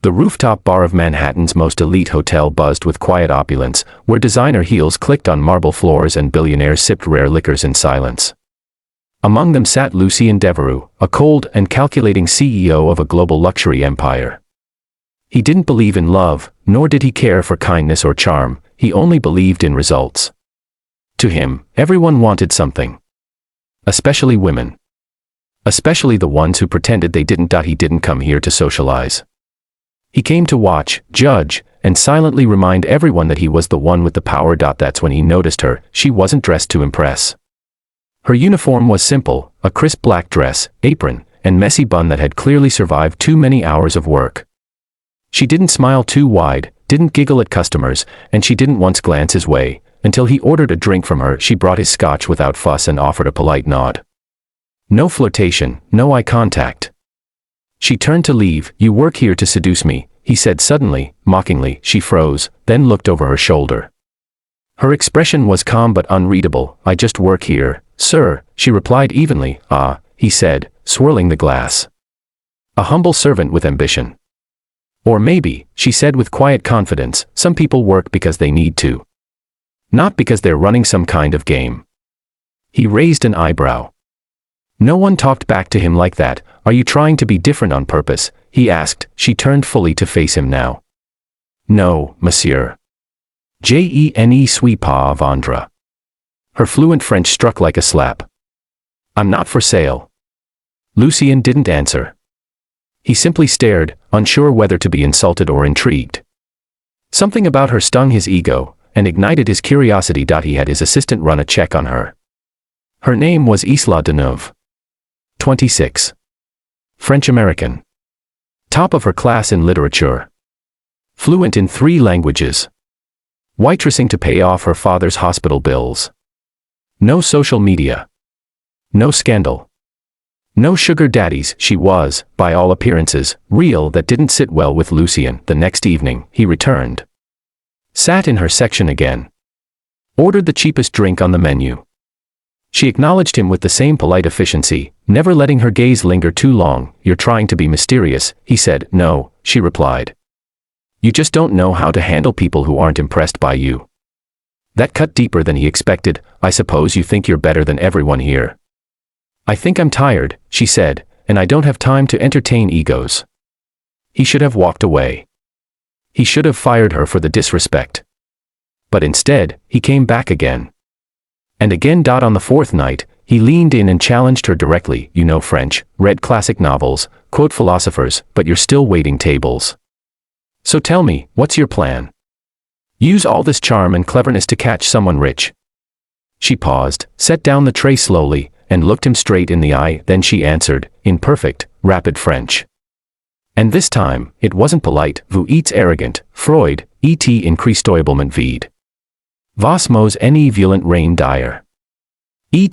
The rooftop bar of Manhattan's most elite hotel buzzed with quiet opulence, where designer heels clicked on marble floors and billionaires sipped rare liquors in silence. Among them sat Lucien Devereux, a cold and calculating CEO of a global luxury empire. He didn't believe in love, nor did he care for kindness or charm, he only believed in results. To him, everyone wanted something. Especially women. Especially the ones who pretended they didn't. He didn't come here to socialize. He came to watch, judge, and silently remind everyone that he was the one with the power. That's when he noticed her. She wasn't dressed to impress. Her uniform was simple, a crisp black dress, apron, and messy bun that had clearly survived too many hours of work. She didn't smile too wide, didn't giggle at customers, and she didn't once glance his way, until he ordered a drink from her. She brought his scotch without fuss and offered a polite nod. No flirtation, no eye contact. She turned to leave. "You work here to seduce me," he said suddenly, mockingly. She froze, then looked over her shoulder. Her expression was calm but unreadable. "I just work here, sir," she replied evenly. "Ah," he said, swirling the glass. "A humble servant with ambition." "Or maybe," she said with quiet confidence, "some people work because they need to. Not because they're running some kind of game." He raised an eyebrow. No one talked back to him like that. "Are you trying to be different on purpose?" he asked. She turned fully to face him now. "No, monsieur. Je ne suis pas vendre." Her fluent French struck like a slap. "I'm not for sale." Lucien didn't answer. He simply stared, unsure whether to be insulted or intrigued. Something about her stung his ego, and ignited his curiosity. He had his assistant run a check on her. Her name was Isla Deneuve. 26. French-American. Top of her class in literature. Fluent in 3 languages. Waitressing to pay off her father's hospital bills. No social media. No scandal. No sugar daddies. She was, by all appearances, real. That didn't sit well with Lucien. The next evening, he returned. Sat in her section again. Ordered the cheapest drink on the menu. She acknowledged him with the same polite efficiency, never letting her gaze linger too long. "You're trying to be mysterious," he said. "No," she replied. "You just don't know how to handle people who aren't impressed by you." That cut deeper than he expected. "I suppose you think you're better than everyone here." "I think I'm tired," she said, "and I don't have time to entertain egos." He should have walked away. He should have fired her for the disrespect. But instead, he came back again. And again. On the 4th night, he leaned in and challenged her directly. "You know French, read classic novels, quote philosophers, but you're still waiting tables. So tell me, what's your plan? Use all this charm and cleverness to catch someone rich?" She paused, set down the tray slowly, and looked him straight in the eye. Then she answered, in perfect, rapid French. And this time, it wasn't polite. "Vous êtes arrogant, Freud, et incroyablement vide. Vos mots ne violent rein dire. Et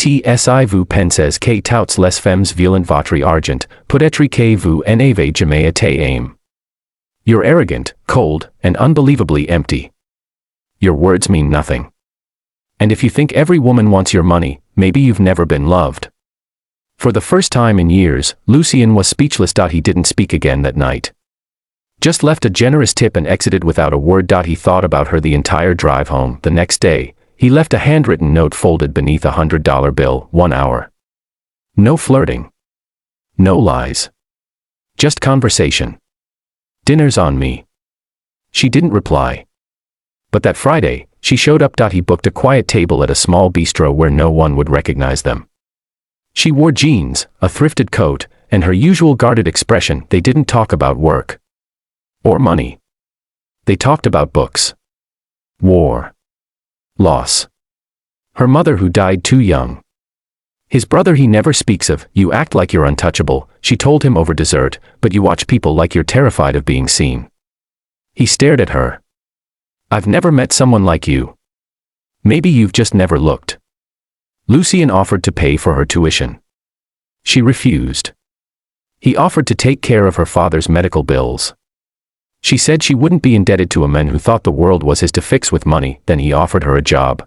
vous pensez que toutes les femmes violent votre argent, peut-être que vous n'avez jamais été aimé." You're arrogant, cold, and unbelievably empty. Your words mean nothing. And if you think every woman wants your money, maybe you've never been loved. For the first time in years, Lucien was speechless. He didn't speak again that night. Just left a generous tip and exited without a word. He thought about her the entire drive home. The next day, he left a handwritten note folded beneath a $100 bill. 1 hour. No flirting. No lies. Just conversation. "Dinner's on me." She didn't reply. But that Friday, she showed up. He booked a quiet table at a small bistro where no one would recognize them. She wore jeans, a thrifted coat, and her usual guarded expression. They didn't talk about work. Or money. They talked about books. War. Loss. Her mother who died too young. His brother he never speaks of. "You act like you're untouchable," she told him over dessert, "but you watch people like you're terrified of being seen." He stared at her. "I've never met someone like you. Maybe you've just never looked." Lucien offered to pay for her tuition. She refused. He offered to take care of her father's medical bills. She said she wouldn't be indebted to a man who thought the world was his to fix with money. Then he offered her a job.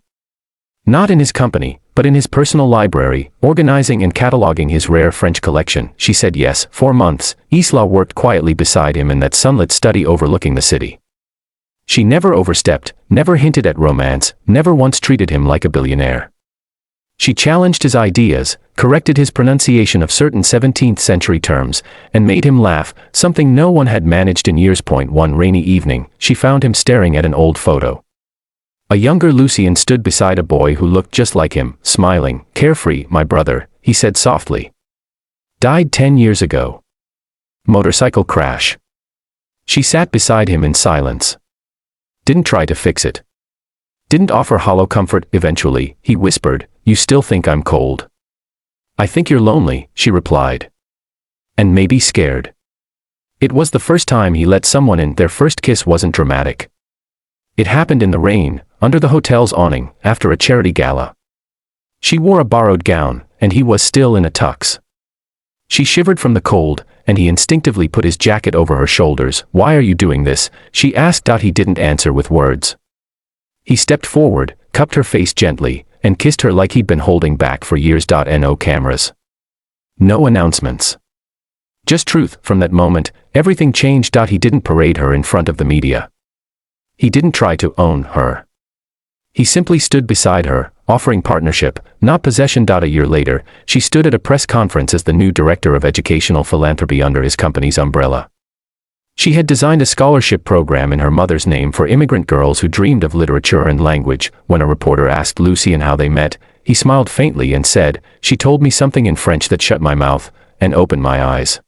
Not in his company, but in his personal library, organizing and cataloging his rare French collection. She said yes. 4 months, Isla worked quietly beside him in that sunlit study overlooking the city. She never overstepped, never hinted at romance, never once treated him like a billionaire. She challenged his ideas, corrected his pronunciation of certain 17th-century terms, and made him laugh, something no one had managed in years. One rainy evening, she found him staring at an old photo. A younger Lucien stood beside a boy who looked just like him, smiling, carefree. "My brother," he said softly. "Died 10 years ago. Motorcycle crash." She sat beside him in silence. Didn't try to fix it. Didn't offer hollow comfort. Eventually, he whispered, "You still think I'm cold?" "I think you're lonely," she replied. "And maybe scared." It was the first time he let someone in. Their first kiss wasn't dramatic. It happened in the rain, under the hotel's awning, after a charity gala. She wore a borrowed gown, and he was still in a tux. She shivered from the cold, and he instinctively put his jacket over her shoulders. "Why are you doing this?" she asked. He didn't answer with words. He stepped forward, cupped her face gently, and kissed her like he'd been holding back for years. No cameras. No announcements. Just truth. From that moment, everything changed. He didn't parade her in front of the media. He didn't try to own her. He simply stood beside her, offering partnership, not possession. A year later, she stood at a press conference as the new director of educational philanthropy under his company's umbrella. She had designed a scholarship program in her mother's name for immigrant girls who dreamed of literature and language. When a reporter asked Lucien how they met, he smiled faintly and said, "She told me something in French that shut my mouth and opened my eyes."